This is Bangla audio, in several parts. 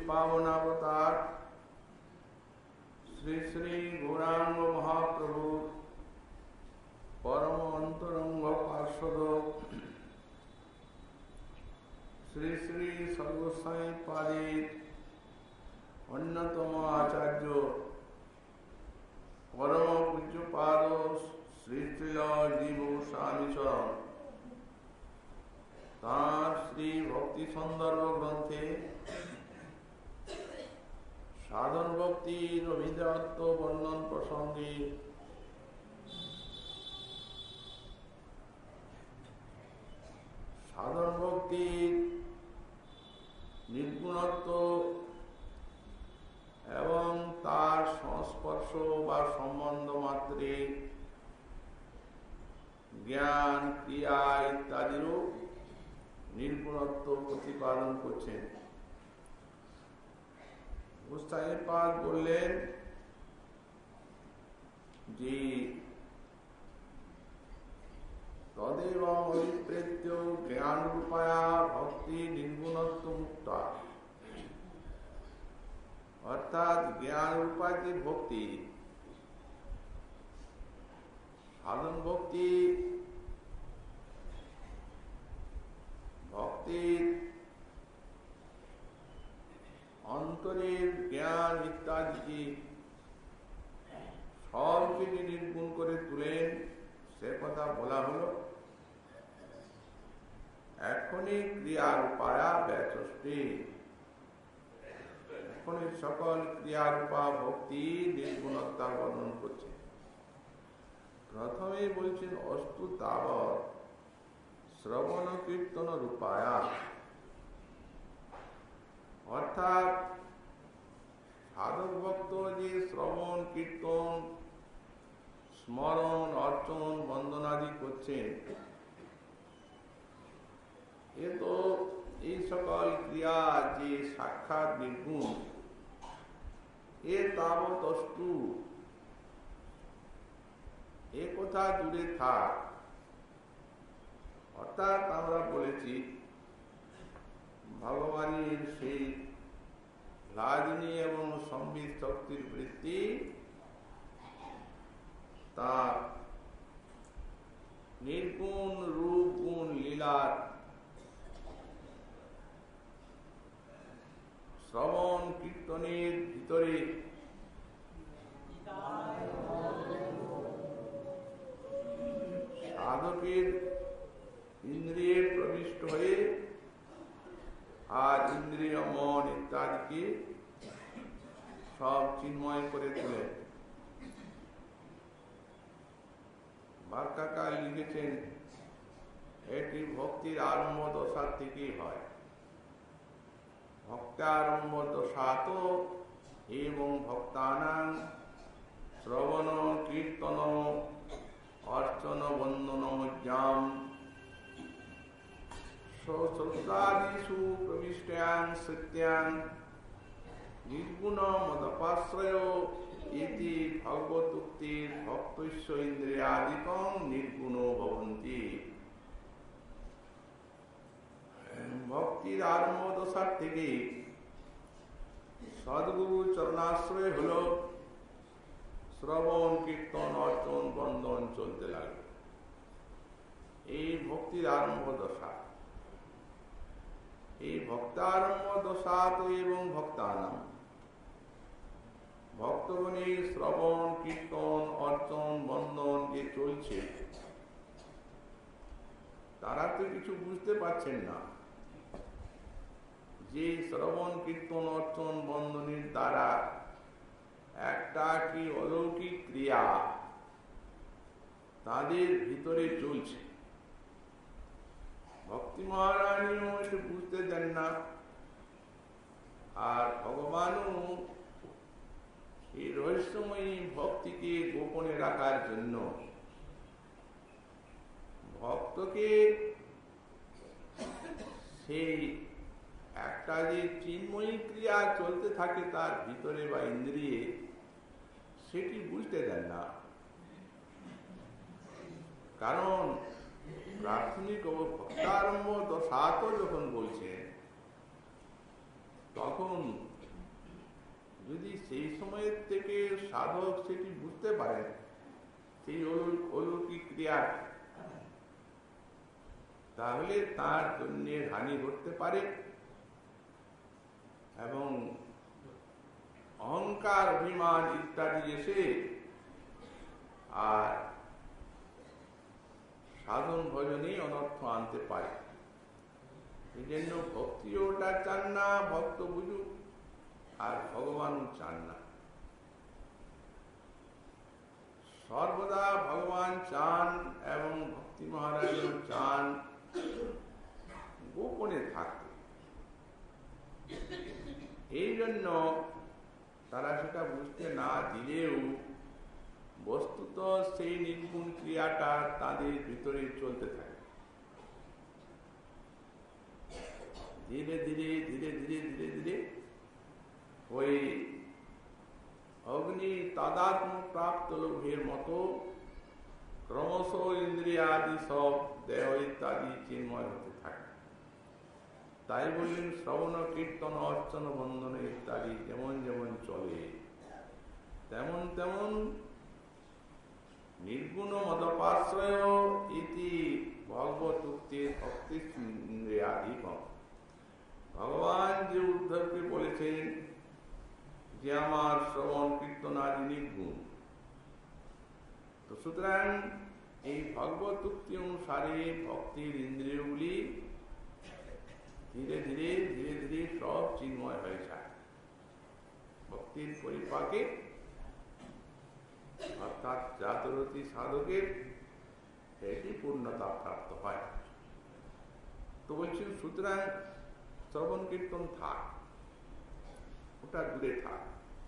पावनावतार श्री श्री गौरांग महाप्रभु परम अंतरंग पार्षद श्री श्री सर्वसाई पादी अन्यतम आचार्य परम पूज्यपाद श्री श्रील जीव स्वामी चरण तार श्री भक्ति सन्दर्भ ग्रंथे साधन भक्ति हृदयत्व वर्णन प्रसंगे साधन भक्ति निर्गुणत्व एवं तार संस्पर्श व संबंध मात्रे ज्ञान क्रिया इत्यादि निर्गुणत्व प्रतिपादन करছেন। গোস্বামীপাদ বললেন যে তদেব অভিপ্রেত্য জ্ঞান রূপায়া ভক্তি নির্গুণত্ব মুক্তা, অর্থাৎ জ্ঞান রূপা যে ভক্তি সাধন ভক্তি ভক্তির অন্তরের জ্ঞান ইত্যাদি সবকে নির্গুণ করে তুলেন, সে কথা বলা হলো। এখনই ক্রিয়ার উপায়া ব্যচষ্টি, এখনই সকল ক্রিয়ার উপা ভক্তি নির্গুণতা বর্ণন করছে। প্রথমে বলছেন অস্তু তাবৎ শ্রবণ কীর্তন রূপায়া, অর্থাৎ সাধক ভক্ত যে শ্রবণ কীর্তন স্মরণ অর্চন বন্দনাদি করছেন, এ তো এই সকল ক্রিয়া যে সাক্ষাৎ নির্গুণ, এ তাবৎ অস্তু, এ কথা জুড়ে থাক। অর্থাৎ আমরা বলেছি ভগবানের সেই লাজনী এবং সম্বিত শক্তির বৃত্তি তার নির্গুণ রূপ গুণ লীলার শ্রবণ কীর্তনের ভিতরে সাধকের ইন্দ্রিয়ে প্রবিষ্ট হয়ে আর ইন্দ্রিয় মন ইত্যাদিকে সব চিন্ময় করে তোলে। ভাষ্যকার লিখেছেন এটি ভক্তির আরম্ভ দশার থেকেই হয়। ভক্তারম্ভ দশাত এবং ভক্তানাং শ্রবণ কীর্তন অর্চন বন্দন জ্ঞান শ্রদ্ধাদিষু প্রবিষ্টাং সত্যাং নির্গুণ মদপাশ্রয় ইতি ভগবতুক্তির ভক্তস্য ইন্দ্রিয়াদিকং নির্গুণ ভবন্তি। ভক্তির আরম্ভ দশার থেকে সদ্গুরু চরণাশ্রয় হল শ্রবণ কীর্তন অর্চন বন্দন চলতে লাগলো। এই ভক্তির আরম্ভ দশা, এই ভক্তারম্ভ দশাত এবং ভক্তানাম ভক্তগণের শ্রবণ কীর্তন অর্চন বন্দন যে চলছে, তারা তো কিছু বুঝতে পারছেন না যে শ্রবণ কীর্তন অর্চন বন্দনের দ্বারা একটা কি অলৌকিক ক্রিয়া তাদের ভিতরে চলছে। ভক্তি মহারানীও এটা বুঝতে দেন না, আর ভগবানও এই রহস্যময়ী ভক্তিকে গোপনে রাখার জন্য ভক্তকে সেই একটা যে চিন্ময়ী ক্রিয়া চলতে থাকে তার ভিতরে বা ইন্দ্রিয়ে, সেটি বুঝতে দেন না। কারণ প্রাথমিক ভক্তারম্ভ দশাত যখন বলছেন, তখন যদি সেই সময়ের থেকে সাধক সেটি বুঝতে পারেন, সেই অলৌকিক ক্রিয়া, তাহলে তার জন্য হানি ঘটতে পারে এবং অহংকার, অভিমান ইত্যাদি এসে আর সাধন ভজনে অনর্থ আনতে পারে। এই জন্য ভক্তিও ওটা চান না ভক্ত বুঝুক, আর ভগবানও চান না। সর্বদা ভগবান চান এবং ভক্তি মহারাজও চান গোপনে থাকতে। এই জন্য তারা সেটা বুঝতে না দিলেও বস্তুত সেই নির্গুণ ক্রিয়াটা তাদের ভিতরে চলতে থাকে। ধীরে ধীরে ধীরে ধীরে ধীরে ধীরে ওই অগ্নি তাদাত্ম প্রাপ্ত লোভের মতো ক্রমশ ইন্দ্রিয়াদি সব দেহ ইত্যাদি চিন্ময় হতে থাকে। তাই বললেন শ্রবণ কীর্তন অর্চন বন্ধন ইত্যাদি যেমন যেমন চলে, তেমন তেমন নির্গুণ মদপাশ্রয় ইতি ভগবতুক্তি ভক্তি ইন্দ্রিয়াধিকম। ভগবান যে উদ্ধবকে বলেছেন যে আমার শ্রবণ কীর্তন আদি নির্গুণ, তো সুতরাং এই ভগবত উক্তি অনুসারে ভক্তির ইন্দ্রিয়গুলি ধীরে ধীরে ধীরে ধীরে সব চিন্ময় হয়ে যায়। ভক্তির পরিপাকে অর্থাৎ জাতরতি সাধকের এটি পূর্ণতা প্রাপ্ত হয়। তো বলছেন সুতরাং শ্রবণ কীর্তন থাক, ওটা দূরে থাক,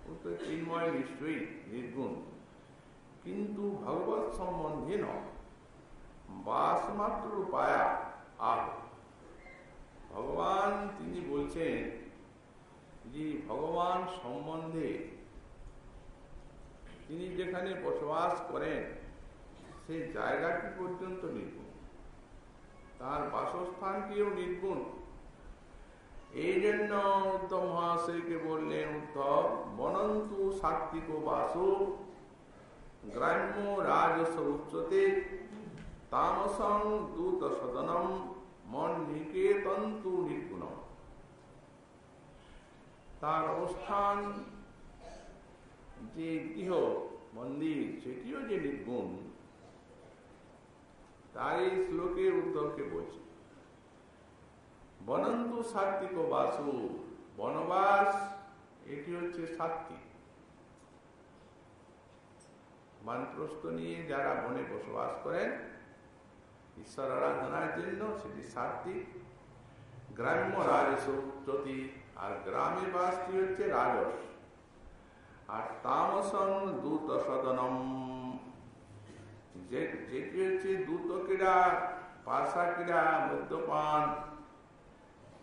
ও তো চিন্ময় নিশ্চয়ই নির্গুণ, কিন্তু ভগবত সম্বন্ধে নয়, বাসমাত্র উপায়া আহ। ভগবান তিনি বলছেন যে ভগবান সম্বন্ধে তিনি যেখানে বসবাস করেন সেই জায়গাটি পর্যন্ত নির্গুণ, তার বাসস্থানটিও নির্গুণ। এই জন্য উদ্ধব মহাশয়কে বললেন, উদ্ধব বনন্তু সাত্বিক বাসু গ্রাম্য রাজস উচ্চতে তামসং দূত সদনম মন নিকেতন্তু নির্গুণম। তার অবস্থান যে গৃহ মন্দির সেটিও যে নির্গুণ, তার এই শ্লোকে উদ্ধবকে বলছে বনন্তু সাত্বিক বাসু, বনবাস এটি হচ্ছে সাত্বিক। বানপ্রস্থ নিয়ে যারা বনে বসবাস করেন ঈশ্বর আরাধনার জন্য সেটি সাত্বিক। গ্রাম্য রাজস উচ্চতি, আর গ্রামে বাসটি হচ্ছে রাজস। আর তামসং দূত সদনম, যেটি হচ্ছে দূত ক্রীড়া, পাশা ক্রীড়া, মদ্যপান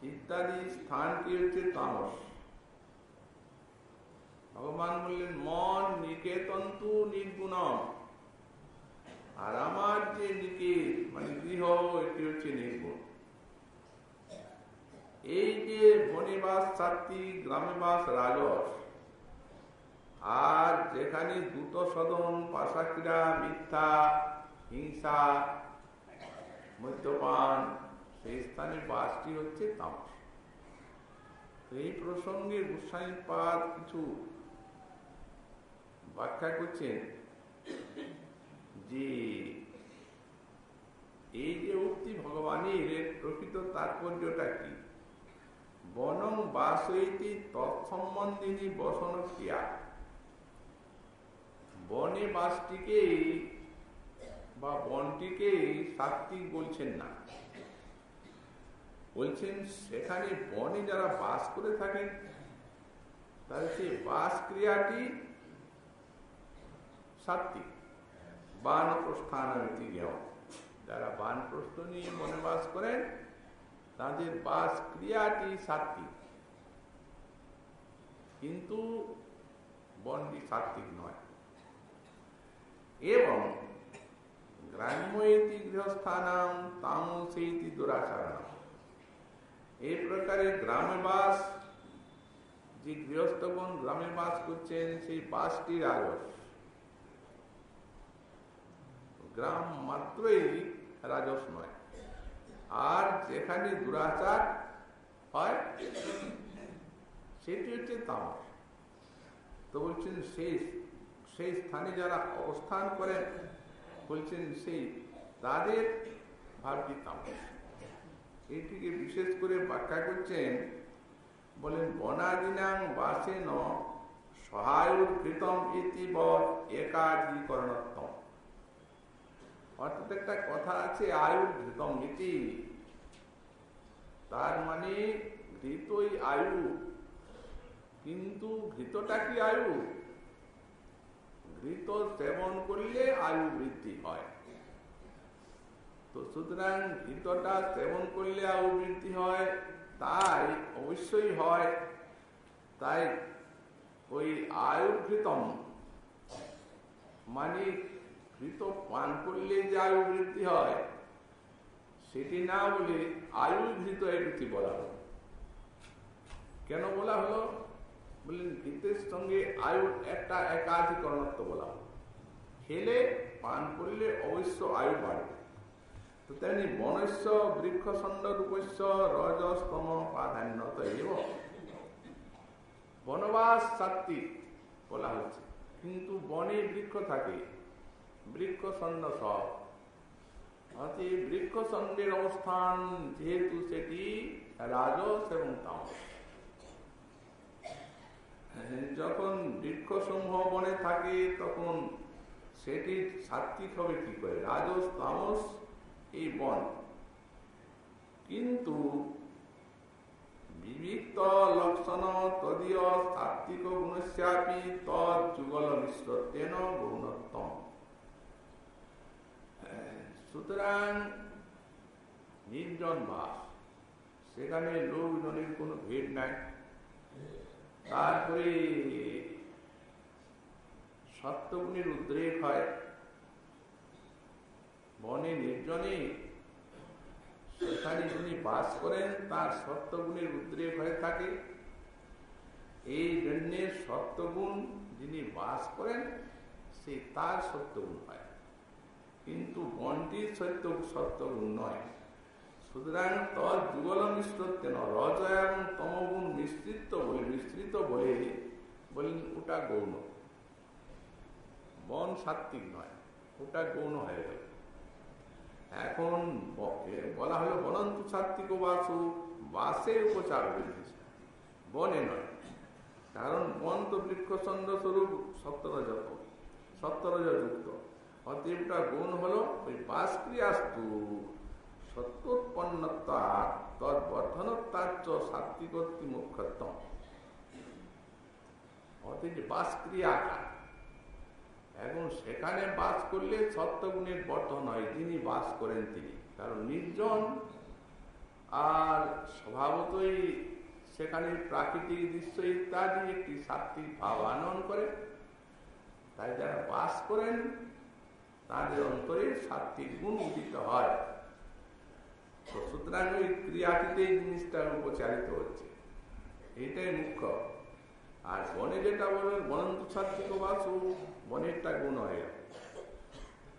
ইত্যাদি স্থানটি হচ্ছে তামস। ভগবান বললেন মন নিকেতন্তু নির্গুণম, আর আমার যে নিকেত মানে গৃহ এটি হচ্ছে নির্গুণ। এই যে বনেবাস সাত্বিক, গ্রামে বাস রাজস, আর যেখানে দূত সদন, পাশা ক্রীড়া, মিথ্যা, হিংসা, মদ্যপান, সেই স্থানে বাসটি হচ্ছে তামস। এই প্রসঙ্গে গোস্বামীপাদ কিছু ব্যাখ্যা করছেন যে এই যে উক্তি ভগবানের এর প্রকৃত তাৎপর্যটা কি। বনং বাসইতি তৎসম্বন্ধিনী বসন ক্রিয়া, বনে বাসটিকে বা বনটিকে সাত্বিক বলছেন না, বলছেন সেখানে বনে যারা বাস করে থাকেন তাহলে সেই বাস ক্রিয়াটি সাত্বিক। বানপ্রস্থানামিতি জ্ঞেয়, যারা বানপ্রস্থ নিয়ে বনে বাস করেন তাদের বাস ক্রিয়াটি সাত্বিক, কিন্তু বনটি সাত্বিক নয়। এবং গ্রাম্য ইতি গৃহস্থানাম তামসেতি দুরাচারণম, এই প্রকারে গ্রামে বাস যে গৃহস্থগণ গ্রামে বাস করছেন সেই বাসটি রাজস। গ্রাম মাত্রই রাজস নয়, আর যেখানে দুরাচার হয় সেটি হচ্ছে তামস। তো বলছেন সেই স্থানে যারা অবস্থান করেন, বলছেন সেই তাদের ভাবটি তামস। এটিকে বিশেষ করে ব্যাখ্যা করছেন, বলেন বনাদিনাং বাসেন সহায়ুর্কৃতম ইতিব একাধিকরণত্বম। অর্থাৎ একটা কথা আছে আয়ুর্ঘৃতম ইতি, তার মানে ঘৃতই আয়ু। কিন্তু ঘৃতটা কি আয়ু? ঘৃত সেবন করলে আয়ু বৃদ্ধি হয়। তো সুতরাং ঘৃতটা সেবন করলে আয়ু বৃদ্ধি হয়, তাই অবশ্যই হয়। তাই ওই আয়ুর্ঘৃতম মানে ঘৃত পান করলে যে আয়ু বৃদ্ধি হয় সেটি না বলে আয়ুর্ঘৃত এটি বলা হলো। কেন বলা হলো? বললেন ঘৃতের সঙ্গে আয়ুর একটা একাধিকরণত্ব বলা হলো। খেলে পান করলে অবশ্য আয়ু বাড়বে। তো তেমনি বনস্য বৃক্ষখণ্ড রূপস্য রজস্তম প্রাধান্যত এব। বনবাস সাত্ত্বিক বলা হচ্ছে, কিন্তু বনে বৃক্ষ থাকে, বৃক্ষখণ্ড সব। অতএব বৃক্ষখণ্ডের অবস্থান যেহেতু সেটি রাজস এবং তামস। যখন বৃক্ষসমূহ বনে থাকে তখন সেটি সাত্ত্বিক হবে কি করে? রাজস তামস এই বন। কিন্তু বিবিক্ত লক্ষণ তদীয় সাত্ত্বিক গুণস্যাপি তদ যুগল মিশ্রত্বেন গৌণত্বম। সুতরাং নির্জন বাস, সেখানে লোকজনের কোনো ভিড় নাই। তারপরে সত্যগুণের উদ্রেক হয় বনে নির্জনে। সেখানে যিনি বাস করেন তার সত্যগুণের উদ্রেক হয়ে থাকে। এই জন্য সত্যগুণ যিনি বাস করেন সে তার সত্যগুণ হয়, কিন্তু বনটির সত্যগুণ নয়। সুতরাং তদ যুগল মিশ্রত্ব রজ এবং তমগুণ মিশ্রিত বলে বলেন ওটা গৌণ। বন সাত্ত্বিক নয়, ওটা গৌণ হয়ে গেল। এখন বলা হলো বনন্তু সাত্ত্বিক বাসু, বাসে উপচার হয়েছে, বনে নয়। কারণ বন তো বৃক্ষছন্দ স্বরূপ সত্তরযুক্ত। অতএব গৌণ হলো ওই বাস ক্রিয়াস্তু সত্যোৎপন্নতা তদ্বর্ধনতাচ্চ সাত্ত্বিকত্ব মুখ্যত্বম। অতএব বাস ক্রিয়াকার। এখন সেখানে বাস করলে সত্যগুণের বর্ধন হয়, যিনি বাস করেন তিনি। কারণ নির্জন আর স্বভাবতই সেখানে প্রাকৃতিক দৃশ্য ইত্যাদি একটি সাত্ত্বিক ভাব আনয়ন করে। তাই যারা বাস করেন তাদের অন্তরে সাত্ত্বিক গুণ উদিত হয়। তো সুতরাং ওই ক্রিয়াটিতে জিনিসটা উপচারিত হচ্ছে, এইটাই মুখ্য। আর বনে যেটা বলবেন বনন্ত সাত্ত্বিক বাসু, বনেরটা গুণ হয়ে গেল।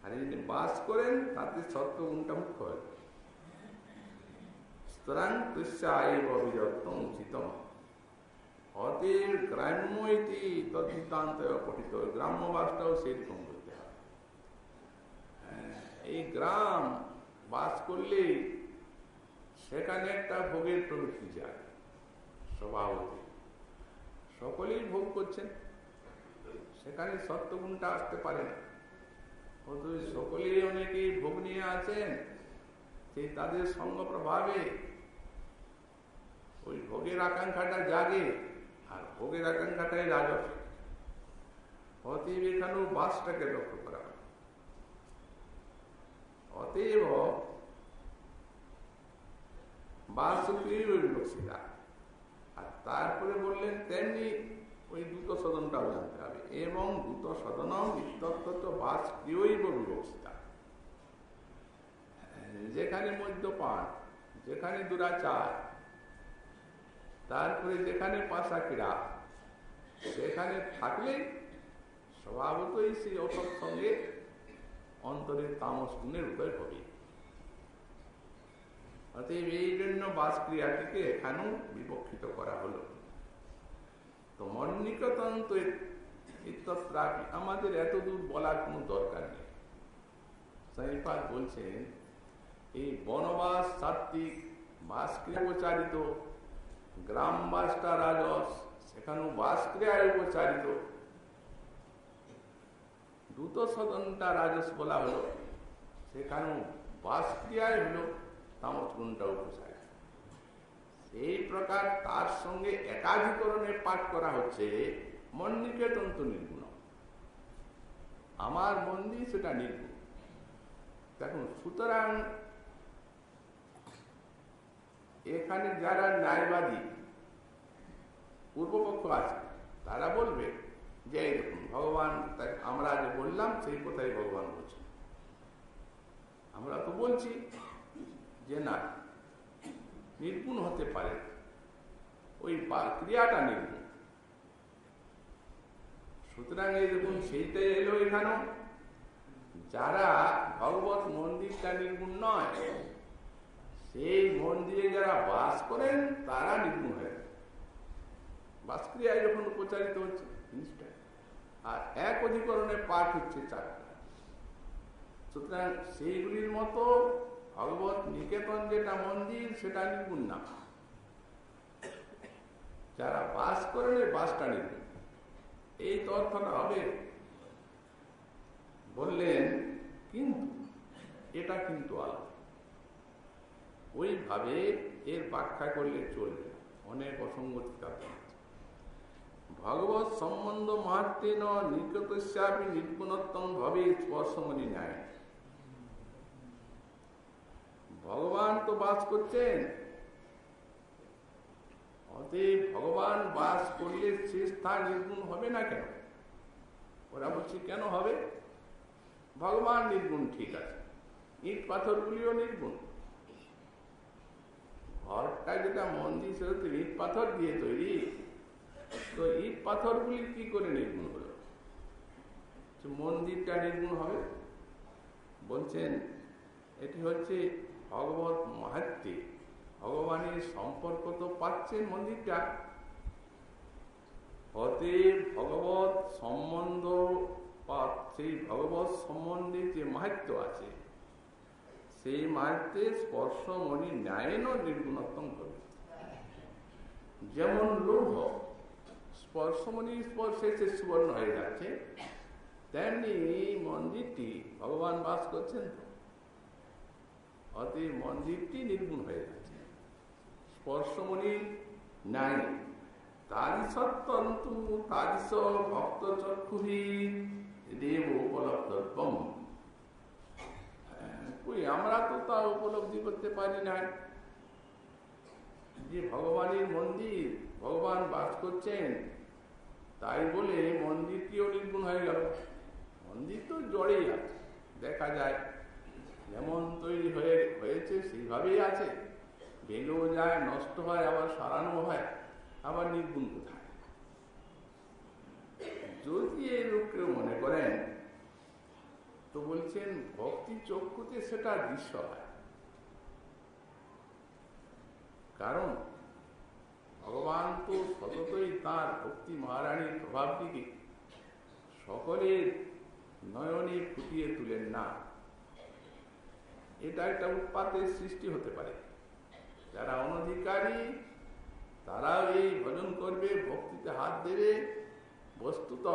আর যিনি বাস করেন তাতে সত্য গুণটা মুখ্য হয়। সুতরাং তুষ্যায় অভিযত্তম উচিতম। অতএব গ্রাম্য ইতি তদ্ধিতান্ত পঠিত। গ্রাম্যবাসটাও সেরকম করতে হয়। এই গ্রাম বাস করলে সেখানে একটা ভোগের প্রবৃত্তি যায় স্বভাবতই। সকলেই ভোগ করছেন, সেখানে সত্যগুণটা আসতে পারে না। অতএব সকলেই অনেকেই ভোগ নিয়ে আছেন, সেই তাদের সঙ্গ প্রভাবে ওই ভোগের আকাঙ্ক্ষাটা জাগে, আর ভোগের আকাঙ্ক্ষাটাই রাজস। অতএব এখানেও বাসটাকে লক্ষ্য করা হয়। অতএব বাসুক্রিয়া। আর তারপরে বললেন তেমনি ওই দ্রুত সদনটাও জানতে হবে। এবং দ্রুত সদনম ইত্যত্ত বাস ক্রিয়ৈব বিবক্ষিতা। যেখানে মদ্যপান, যেখানে দুরাচার, তারপরে যেখানে পাশা ক্রীড়া, সেখানে থাকলেই স্বভাবতই সেই অসৎসঙ্গে অন্তরে তামস গুণের উদয় হবে। অতএব এই জন্য বাসক্রিয়াটিকে এখানেও বিবক্ষিত করা হলো। তো মন্নিকতন্ত্র ইত্যত্রাপি, আমাদের এত দূর বলার কোনো দরকার নেই। স্বামীপাদ বলছেন এই বনবাস সাত্বিক, বাসক্রিয়া উপচারিত, গ্রামবাসটা রাজস, সেখানেও বাসক্রিয়ায় উপচারিত, দ্রুত সদনটা রাজস বলা হলো, সেখানেও বাসক্রিয়ায় হলো তামস গুণটা উপচারিত। সেই প্রকার তার সঙ্গে একাধিকরণে পাঠ করা হচ্ছে মন্নিকেতন্ত্র নির্গুণ। আমার মন্দির সেটা নির্গুণ। দেখুন, সুতরাং এখানে যারা ন্যায়বাদী পূর্বপক্ষ আছে তারা বলবে যে এই দেখুন ভগবান, আমরা যে বললাম সেই কথাই ভগবান বলছেন। আমরা তো বলছি যে না, নির্গুণ হতে পারে, ওই ক্রিয়াটা নির্গুণ। সুতরাং এই দেখুন সেইটাই এলো এখানেও, যারা ভগবত মন্দিরটা নির্গুণ নয়, সেই মন্দিরে যারা বাস করেন তারা নির্গুণ হয়ে যায়। বাসক্রিয়ায় যখন উপচারিত হচ্ছে জিনিসটা, আর এক অধিকরণে পাঠ হচ্ছে চারটা। সুতরাং সেইগুলির মতো ভগবত নিকেতন যেটা মন্দির সেটা নির্গুণ না, যারা বাস করেন এই বাসটা নির্গুণ। এই তথ্যটা হবে। বললেন কিন্তু এটা কিন্তু আলাদা, ওইভাবে এর ব্যাখ্যা করলে চলবে, অনেক অসঙ্গতি তাতে আছে। ভগবত সম্বন্ধ মাহাত্মেন নিকটস্যাপি নির্গুণত্বম ভাবে স্পর্শমণি ন্যায়। ভগবান তো বাস করছেন, অতএব ভগবান বাস করলে সে স্থান নির্গুণ হবে না কেন? ওরা বলছে কেন হবে? ভগবান নির্গুণ, ঠিক আছে, ইট পাথরগুলিও নির্গুণ। ঘরটা যেটা মন্দির সেটা তো ইট পাথর দিয়ে তৈরি, তো ইট পাথরগুলি কি করে নির্গুণ হলো? মন্দিরটা নির্গুণ হবে? বলছেন এটি হচ্ছে ভগবত মাহাত্ম্যে, ভগবানের সম্পর্ক তো পাচ্ছেন মন্দিরটা, অতএব ভগবত সম্বন্ধ, সেই ভগবত সম্বন্ধে যে মাহাত্ম্য আছে সেই মাহাত্ম্যে স্পর্শমণি ন্যায়েন নির্গুণত্বম করবে। যেমন লৌহ স্পর্শমণি স্পর্শে সে সুবর্ণ হয়ে যাচ্ছে, তেমনি মন্দিরটি ভগবান বাস করছেন তো, অতএব মন্দিরটি নির্গুণ হয়ে যাচ্ছে। স্পর্শমণি ন্যায় তারি সত্যন্তু তারিস ভক্ত চক্ষুভি দেব উপলব্ধত্বম। আমরা তো তা উপলব্ধি করতে পারি না যে ভগবানের মন্দির, ভগবান বাস করছেন, তাই বলে মন্দিরটিও নির্গুণ হয়ে গেল। মন্দির তো জড়েই আছে, দেখা যায় যেমন তৈরি হয়েছে সেইভাবেই আছে, ভেঙেও যায়, নষ্ট হয়, আবার সারানো হয়, আবার নির্গুণ কোথায়? যদি এই রূপ কেউ মনে করেন তো বলছেন ভক্তি চক্ষুতে সেটা দৃশ্য হয়। কারণ ভগবান তো সততই তাঁর ভক্তি মহারানীর প্রভাবটিকে সকলের নয়নে ফুটিয়ে তুলেন না। এটা একটা উৎপাতের সৃষ্টি হতে পারে। যারা অনধিকারী তারাও এই ভজন করবে, ভক্তিতে হাত দেবে। বস্তুত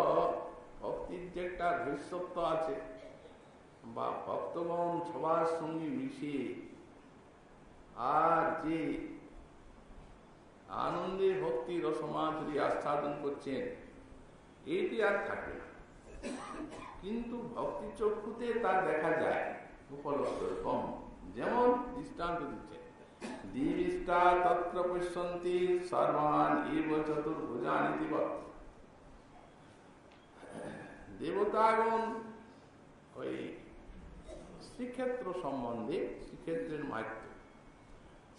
ভক্তির যে একটা ভবিষ্যত্ব আছে, বা ভক্তগণ সবার সঙ্গে মিশিয়ে আর যে আনন্দে ভক্তি রসমাধুরী আস্বাদন করছেন, এইটি আর থাকবে না। কিন্তু ভক্তি চক্ষুতে তা দেখা যায় উপলব্ধ কম। যেমন দৃষ্টান্ত দিচ্ছে, দিবিষ্টা তত্র পশ্যন্তি সর্বান এব চতুর্ভুজানিতি বৎ। দেবতাগণ ওই শ্রীক্ষেত্র সম্বন্ধে, শ্রীক্ষেত্রের মাহাত্ম্য,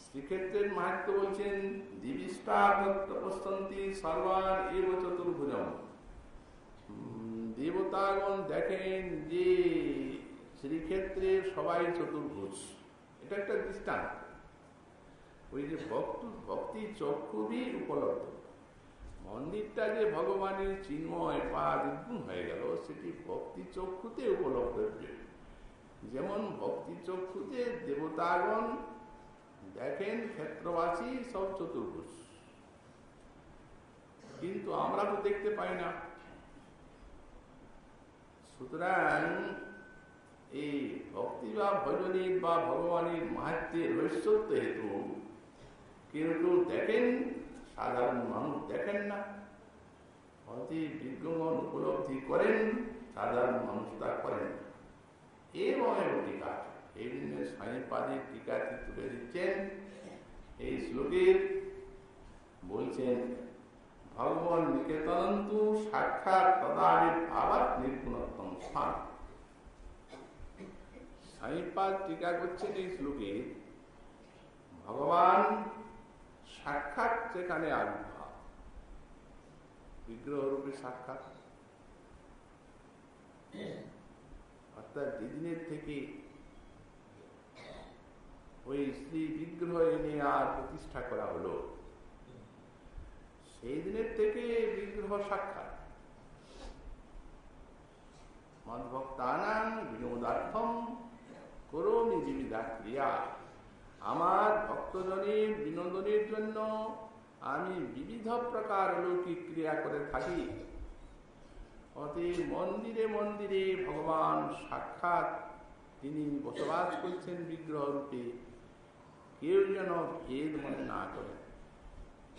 শ্রীক্ষেত্রের মাহাত্ম্য বলছেন দিবিষ্টা তত্ত্বপশ্যন্তি সর্বান এব চতুর্ভুজম। দেবতাগণ দেখেন যে শ্রীক্ষেত্রে সবাই চতুর্ভুজ, এটা একটা দৃষ্টান্ত। ওই যে ভক্তি চক্ষুবি উপলব্ধ, মন্দিরটা যে ভগবানের চিন্ময় পা দ্বিগুণ হয়ে গেল, সেটি ভক্তি চক্ষুতে উপলব্ধ। যেমন ভক্তি চক্ষুতে দেবতাগণ দেখেন ক্ষেত্রবাসী সব চতুর্ভুজ, কিন্তু আমরা তো দেখতে পাই না। সুতরাং এই ভক্তি বা ভজনী বা ভগবানের মাহাত্ম্যের রহস্যত্ব হেতু কেউ কেউ দেখেন, সাধারণ মানুষ দেখেন না। অতি বিজ্ঞগণ উপলব্ধি করেন, সাধারণ মানুষ তা করেন না। এবং টিকা, এই জন্য স্বামীপাদের টিকাটি তুলে দিচ্ছেন। এই শ্লোকের বলছেন ভগবান নিকেতনন্তু সাক্ষাৎ তদাবির ভাবাত নির্গুণোত্তম স্থান। স্বামীপাদ টিকা করছেন এই শ্লোকে, ভগবান সাক্ষাৎ যেখানে আবির্ভাব, বিগ্রহ রূপে সাক্ষাৎ, অর্থাৎ যেদিনের থেকে ওই শ্রী বিগ্রহ এনে আর প্রতিষ্ঠা করা হলো, সেই দিনের থেকে বিগ্রহ সাক্ষাৎ। মদ্ভক্তানাং বিনোদার্থম করোমি জীবিকা ক্রিয়া, আমার ভক্তজনের বিনোদনের জন্য আমি বিবিধ প্রকার অলৌকিক ক্রিয়া করে থাকি। অতএব মন্দিরে মন্দিরে ভগবান সাক্ষাৎ তিনি বসবাস করছেন বিগ্রহ রূপে, কেউ যেন ভেদ মনে না করে।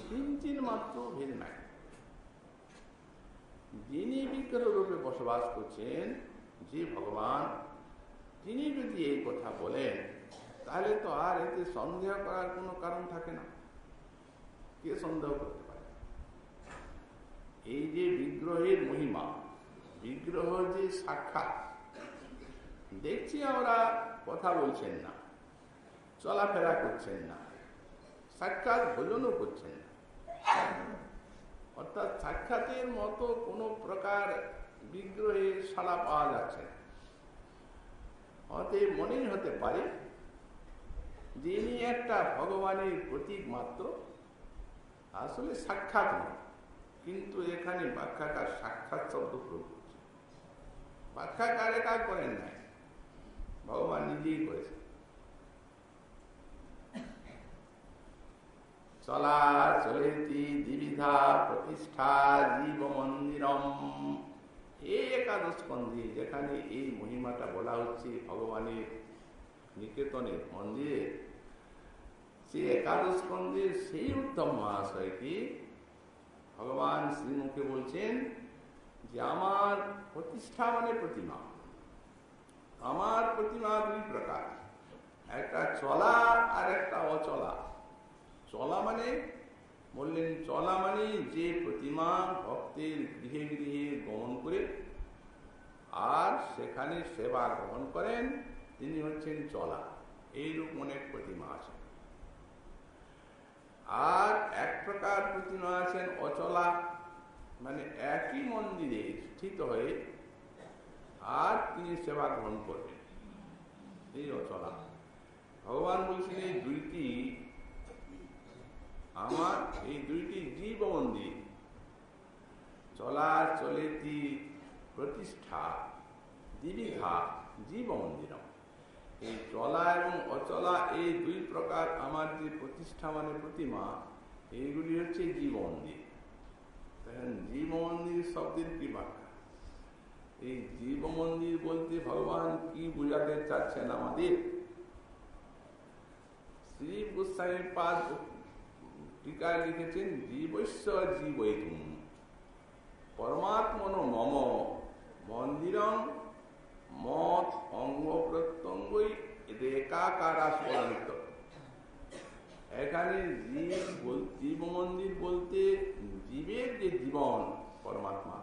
কিঞ্চিন মাত্র ভেদ নাই। যিনি বিগ্রহ রূপে বসবাস করছেন, যে ভগবান, তিনি যদি এই কথা বলেন, তাহলে তো আর এতে সন্দেহ করার কোনো কারণ থাকে না। কে সন্দেহ করতে পারে? এই যে বিগ্রহের মহিমা, বিগ্রহ যে সাক্ষাৎ, দেখছি আমরা কথা বলছেন না, চলাফেরা করছেন না, সাক্ষাৎ ভোজনও করছেন না, অর্থাৎ সাক্ষাতের মতো কোনো প্রকার বিগ্রহের সাড়া পাওয়া যাচ্ছে না। অতএব মনেই হতে পারে যে ইনি একটা ভগবানের প্রতীক মাত্র, আসলে সাক্ষাৎ নয়। কিন্তু এখানে ব্যাখ্যাকার সাক্ষাৎ শব্দ প্রয়োগ করছে। ব্যাখ্যাকার এটা করেন নাই, ভগবান নিজেই করেছেন। চলা চলেতি দ্বিবিধা প্রতিষ্ঠা জীব মন্দিরম, এই একাদশ স্কন্ধে যেখানে এই মহিমাটা বলা হচ্ছে ভগবানের নিকেতনের মন্দিরে, সেই একাদশ স্কন্ধের সেই উত্তম মহাশয়কে ভগবান শ্রীমুখে বলছেন যে আমার প্রতিষ্ঠা মানে প্রতিমা। আমার প্রতিমা দুই প্রকার, একটা চলা আর একটা অচলা। চলা মানে বললেন, চলা মানে যে প্রতিমা ভক্তের গৃহে গৃহে গমন করে আর সেখানে সেবা গ্রহণ করেন, তিনি হচ্ছেন চলা। এইরূপ অনেক প্রতিমা আছে। আর এক প্রকার প্রতিমা আছেন অচলা, মানে একই মন্দিরে স্থিত হয়ে আর তিনি সেবা গ্রহণ করবেন, এই অচলা। ভগবান বলছেন এই দুইটি আমার, এই দুইটি জীব মন্দির, চলা চলেতি প্রতিষ্ঠা দ্বিবিধা জীব মন্দিরম। এই চলা এবং অচলা এই দুই প্রকার আমার যে প্রতিষ্ঠা মানে প্রতিমা, এইগুলি হচ্ছে জীব মন্দির। দেখেন জীব মন্দির শব্দের কি ব্যাখ্যা? এই জীব মন্দির বলতে ভগবান কি বুঝাতে চাচ্ছেন আমাদের? শ্রী গোস্বামী পাদ টিকায় লিখেছেন জীবস্য জীবৈতুম পরমাত্মনো মম মন্দিরম মত অঙ্গ প্রত্যঙ্গই একাকারা স্মরণিত। এখানে জীব মন্দির বলতে জীবের যে জীবন পরমাত্মা,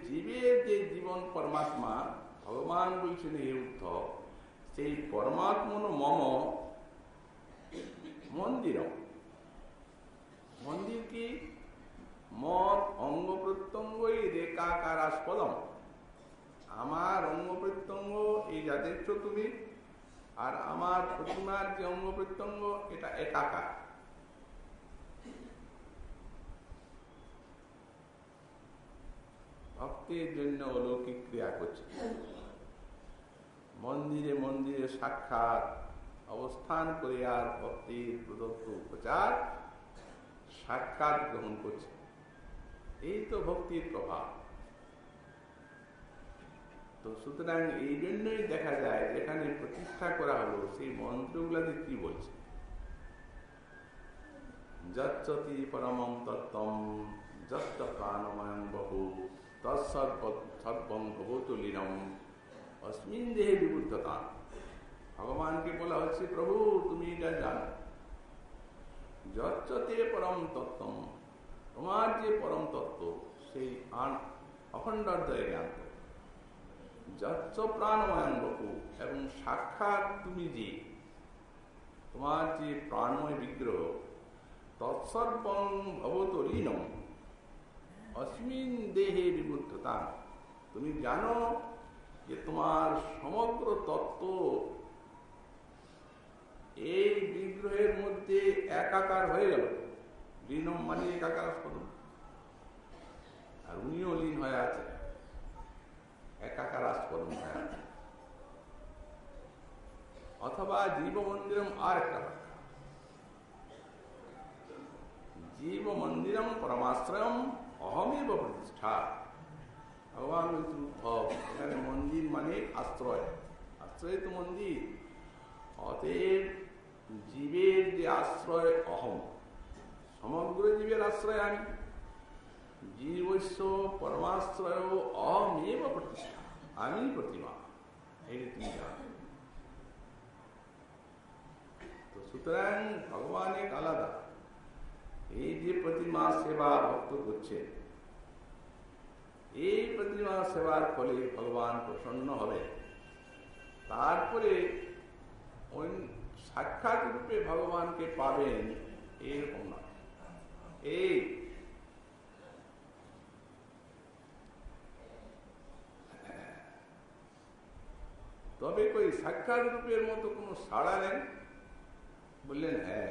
জীবের যে জীবন পরমাত্মা, ভগবান বলছেন হে উদ্ধব, সেই পরমাত্মন মম মন্দির। মন্দির কি? মত অঙ্গ প্রত্যঙ্গই রেখাকারাস্পদম। আমার অঙ্গ প্রত্যঙ্গ এই যা দেখছো তুমি, আর আমার প্রতিমার যে অঙ্গ প্রত্যঙ্গ এটা একাকার। ভক্তের জন্য অলৌকিক ক্রিয়া করছে। মন্দিরে মন্দিরে সাক্ষাৎ অবস্থান করে আর ভক্তির প্রদত্ত উপচার সাক্ষাৎ গ্রহণ করছে। এই তো ভক্তির প্রভাব। তো সুতরাং এই জন্যই দেখা যায় যেখানে প্রতিষ্ঠা করা হলো সেই মন্ত্রগুলাতে কি বলছে, যচ্চতি পরমম তত্ত্বম যচ্চ প্রাণময়ং বহু তৎসর্বং ভবতু লীনম অস্মিন দেহে বিবুদ্ধতা। ভগবানকে বলা হচ্ছে, প্রভু তুমি এটা জানো, যচ্চতে পরম তত্ত্বম, তোমার যে পরম তত্ত্ব সেই অখণ্ডাদ্বয় জ্ঞান, যচ্চ প্রাণময়ং বহু, এবং সাক্ষাৎ তুমি যে তোমার যে প্রাণময় বিগ্রহ, তৎসর্বং ভবতু লীনম অস্মিন দেহে বিবুদ্ধতা, তুমি জানো যে তোমার সমগ্র তত্ত্ব এই বিগ্রহের মধ্যে একাকার হয়ে গেল। লীনম মানে একাকার স্পদম, আর উনিও লীন হয়ে আছে, একাকার স্পদম হয়ে আছে। অথবা জীব মন্দিরম আর একটা ব্যাখ্যা, জীব মন্দিরম পরমাশ্রয়ম অহমেব প্রতিষ্ঠা। ভগবান উদ্ধব, এখানে মন্দির মানে আশ্রয়, আশ্রয় তো মন্দির। অতএব জীবের যে আশ্রয় অহম, সমগ্র জীবের আশ্রয় আমি। জীবস্য পরমাশ্রয় অহমেব প্রতিষ্ঠা, আমি প্রতিমা, এই তুমি জানো। তো সুতরাং ভগবান এক আলাদা। এই যে প্রতিমা সেবা ভক্ত করছে, এই প্রতিমা সেবার ফলে ভগবান প্রসন্ন হবে। তারপরে সাক্ষাৎ রূপে ভগবানকে পাবেন এরকম না। এই তবে কই সাক্ষাৎ রূপের মতো কোন সাড়া নেই? বললেন হ্যাঁ,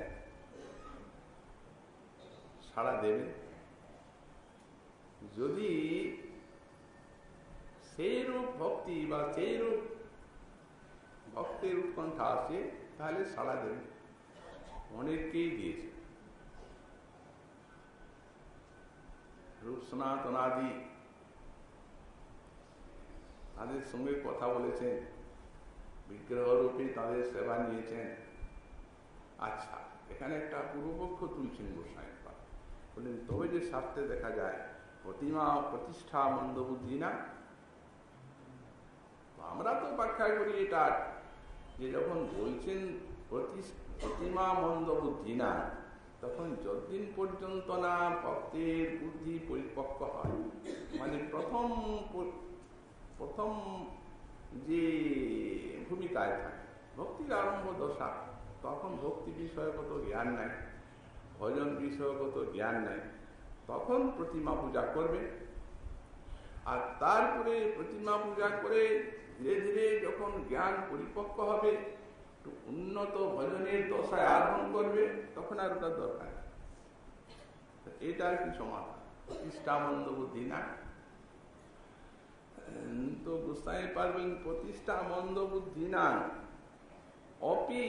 সাড়া দেবে যদি সেই রূপ ভক্তি বা সেই রূপ ভক্তের উৎকণ্ঠা আসে, তাহলে সাড়া দেবে। অনেককেই দিয়েছে। রূপ সনাতনাদি তাদের সঙ্গে কথা বলেছেন, বিগ্রহ রূপে তাদের সেবা নিয়েছেন। আচ্ছা, এখানে একটা পূর্বপক্ষ তুলছেন গোস্বামী, বললেন তবে যে শাস্ত্রে দেখা যায় প্রতিমা প্রতিষ্ঠা মন্দবুদ্ধি না। আমরা তো ব্যাখ্যা করি এটা, যে যখন বলছেন প্রতিমা মন্দবুদ্ধি না, তখন যতদিন পর্যন্ত না ভক্তের বুদ্ধি পরিপক্ক হয়, মানে প্রথম যে ভূমিকায় থাকে ভক্তির আরম্ভ দশা, তখন ভক্তি বিষয়গত জ্ঞান নাই, ভজন বিষয়গত জ্ঞান নাই, তখন প্রতিমা পূজা করবে। আর তারপরে প্রতিমা পূজা করে ধীরে ধীরে যখন জ্ঞান পরিপক্ক হবে, একটু উন্নত ভজনের দশায় আরোহণ করবে, তখন আর ওটার দরকার। এটা আর কি সমাধান? প্রতিষ্ঠা মন্দ বুদ্ধি না। তো গোস্বামী পারবেন প্রতিষ্ঠা মন্দ বুদ্ধি না অপি,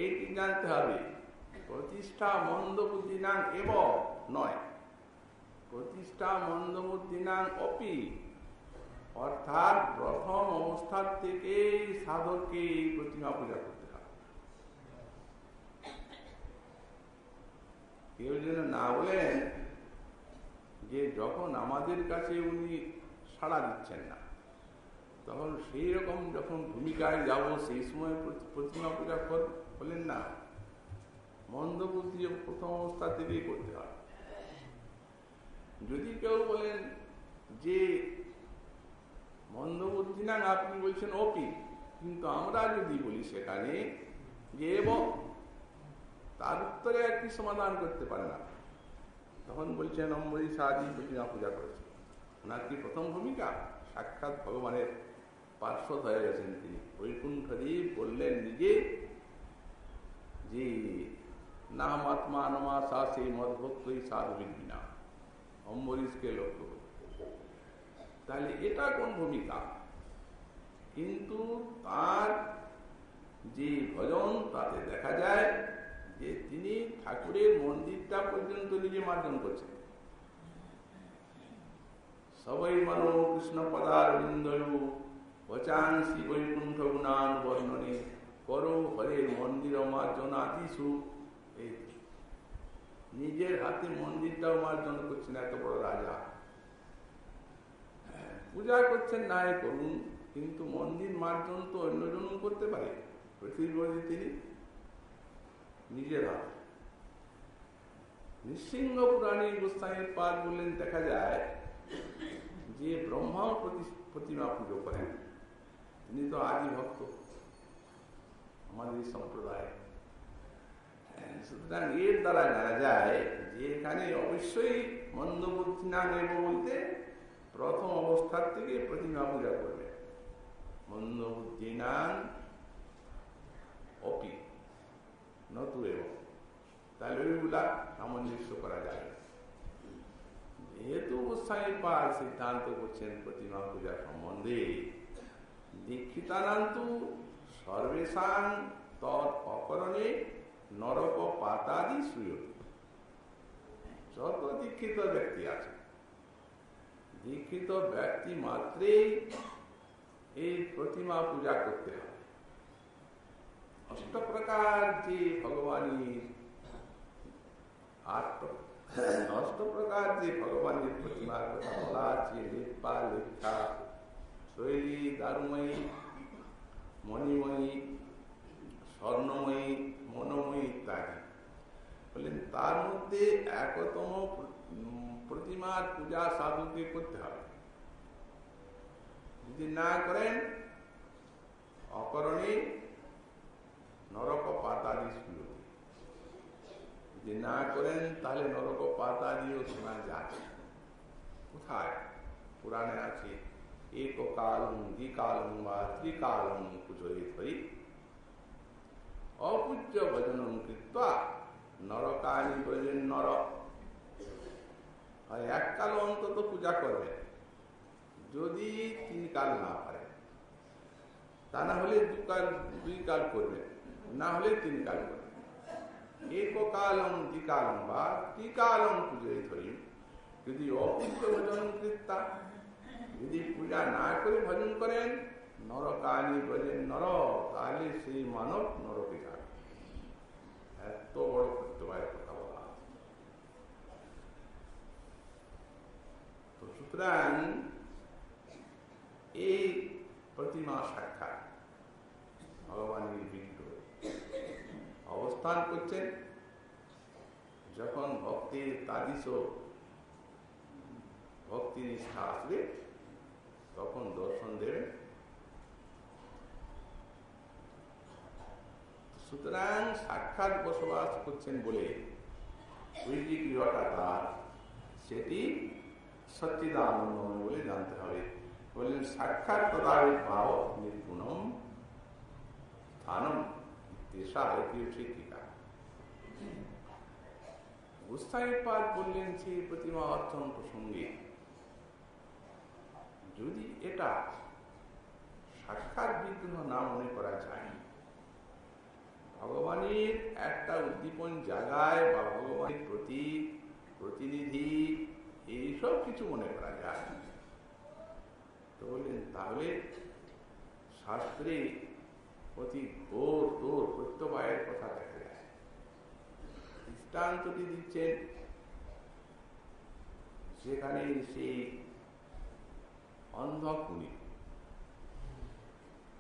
এইটি জানতে হবে। প্রতিষ্ঠা মন্দ বুদ্ধি নাং এব নয়, প্রতিষ্ঠা মন্দ বুদ্ধি নাং অপি, অর্থাৎ প্রথম অবস্থার থেকে সাধককে এই প্রতিমা পূজা করতে হবে। কেউ যেন না বলেন যে যখন আমাদের কাছে উনি সাড়া দিচ্ছেন না, তখন সেই রকম যখন ভূমিকায় যাব সেই সময় প্রতিমা পূজা বলেন না। মন্দ বুদ্ধি প্রথম অবস্থা থেকেই করতে হয়। যদি কেউ বলেন যে মন্দবুদ্ধি না আপনি বলছেন অপি, কিন্তু আমরা যদি বলি সেখানে যে এবং, তার উত্তরে আর কি সমাধান করতে পারে না। তখন বলছেন অম্বরী সাহায্যী প্রতিমা পূজা করেছে। ওনার কি প্রথম ভূমিকা? সাক্ষাৎ ভগবানের পার্শ্বদ হয়ে গেছেন তিনি। বৈকুণ্ঠদেব বললেন নিজে যে নামাত্মা নমা শাসে মদভক্তই সাধুবিদ না, অম্বরীশকে লক্ষ্য করতে। তাহলে এটা কোন ভূমিকা? কিন্তু তার যে ভজন তাতে দেখা যায় যে তিনি ঠাকুরের মন্দিরটা পর্যন্ত নিজে মার্জন করছেন। সবাই মানো কৃষ্ণ পদার বিন্দু বচাংসি বৈকুণ্ঠ গুণান বর্ণনে করো হরের মন্দির মার্জন আদিসু। এই নিজের হাতে মন্দিরটাও মার্জন করছেন এত বড় রাজা। পূজা করছেন না করুন, কিন্তু মন্দির মার্জন তো অন্যজন করতে পারে। পৃথিবী তিনি নিজের হাতে। নৃসিংহ পুরাণী গোস্বামীর পাদ বললেন দেখা যায় যে ব্রহ্মাও প্রতিমা পুজো করেন। তিনি তো আদি ভক্ত আমাদের সম্প্রদায়। সুতরাং এর দ্বারা জানা যায় যে এখানে অবশ্যই মন্দবুদ্ধি না নেব বলতে প্রথম অবস্থার থেকে প্রতিমা পূজা করবে। মন্দবুদ্ধি নাম অপি নতু এবং, তাহলে ওইগুলা সামঞ্জস্য করা যাবে। যেহেতু গোস্বামীর পাদ সিদ্ধান্ত করছেন প্রতিমা পূজা সম্বন্ধে, দীক্ষিতানান্তু সর্বেশাং তৎ অকরণে নরক পাতাদি শ্রুয়তে। যত দীক্ষিত ব্যক্তি আছে, দীক্ষিত ব্যক্তি মাত্রেই এই প্রতিমা পূজা করতে হবে। অষ্টপ্রকার যে ভগবানের অষ্টপ্রকার যে ভগবানের প্রতিমার কথা বলা আছে, লেপা লেখা শৈলী দারুময়ী মণিময়ী স্বর্ণময়ী মনোময়ী ইত্যাদি বললেন, তার মধ্যে একতম প্রতিমার পূজা সাধুকে করতে হবে। যদি না করেন অকরণে নরক পাতাদি শুরু। যদি না করেন তাহলে নরক পাতাদিও শোনা যায়। কোথায়? পুরাণে আছে এক কালং দ্বিকালং বা ত্রিকালং পুজোরিত হই অপূজ্য ভজনং কৃত্বা নরকানি ব্রজেন নর। আর এক কাল অন্তত পূজা করবে, যদি 3 কাল না পারে, তা না হলে 2 কাল করবে, না হলে 3 কাল করবে। এক কালং দ্বিকালং বা ত্রিকালং পুজোরিত হই। যদি অপূজ্য ভজন কৃত্তা, যদি পূজা না করে ভজন করেন নরকানি ব্রজেন নর, তাহলে সেই মানব নরকে যাবে। এত বড় কর্তব্যের কথা বলা। তো সুতরাং এই প্রতিমা সাক্ষাৎ ভগবানের বিগ্রহ অবস্থান করছেন। যখন ভক্তির তাদিশ ভক্তি নিষ্ঠা আসবে তখন দর্শন দেবে। সুতরাং সাক্ষাৎ বসবাস করছেন বলে ওই যে গৃহটা তার, সেটি সচ্চিদানন্দ বলে জানতে হবে। বললেন সাক্ষাৎ তদাবির্ভাব নির্গুণম স্থানম ইত্যেষা আরেকটিও শিক্ষিকা। গোস্বামীর পাদ বললেন সেই প্রতিমা অর্চন প্রসঙ্গে যদি এটা সাক্ষাৎ বিগ্রহ না মনে করা যায়, ভগবানের একটা উদ্দীপন জায়গায় বা ভগবানের প্রতি প্রতিনিধি এইসব কিছু মনে করা যায়, তো বললেন তাহলে শাস্ত্রে অতি ঘোর তোর প্রত্যবায়ের কথা দেখা যায়। দৃষ্টান্তটি দিচ্ছেন সেখানে সেই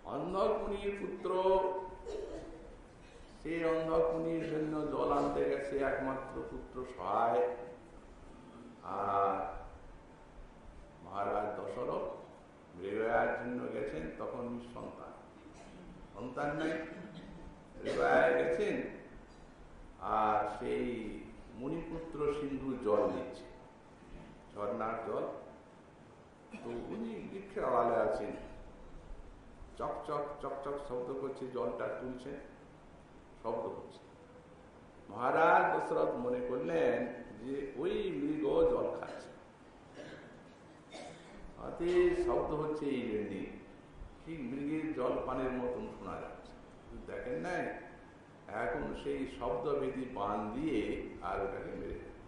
অন্ধকুনির পুত্র, সে অন্ধকুনির জন্য জল আনতে গেছে একমাত্র পুত্র সহায়, আর মহারাজ দশরথ মৃগয়া হিমালয়ের জন্য গেছেন, তখন নিঃসন্তান, সন্তান নাই, হিমালয়ে গেছেন, আর সেই মুনিপুত্র সিন্ধু জল দিচ্ছে, ঝর্ণার জল। তো উনি বৃক্ষের আড়ালে আছেন, চকচক চকচক শব্দ করছে, জলটা তুলছেন, শব্দ করছে। মহারাজ দশরথ মনে করলেন যে ওই মৃগ জল খাচ্ছে, হাতে শব্দ হচ্ছে এই জন্য, ঠিক মৃগের জল পানের মতন শোনা যাচ্ছে। দেখেন নাই, এখন সেই শব্দভেদী বান দিয়ে আর ওটাকে মেরে ফেলে।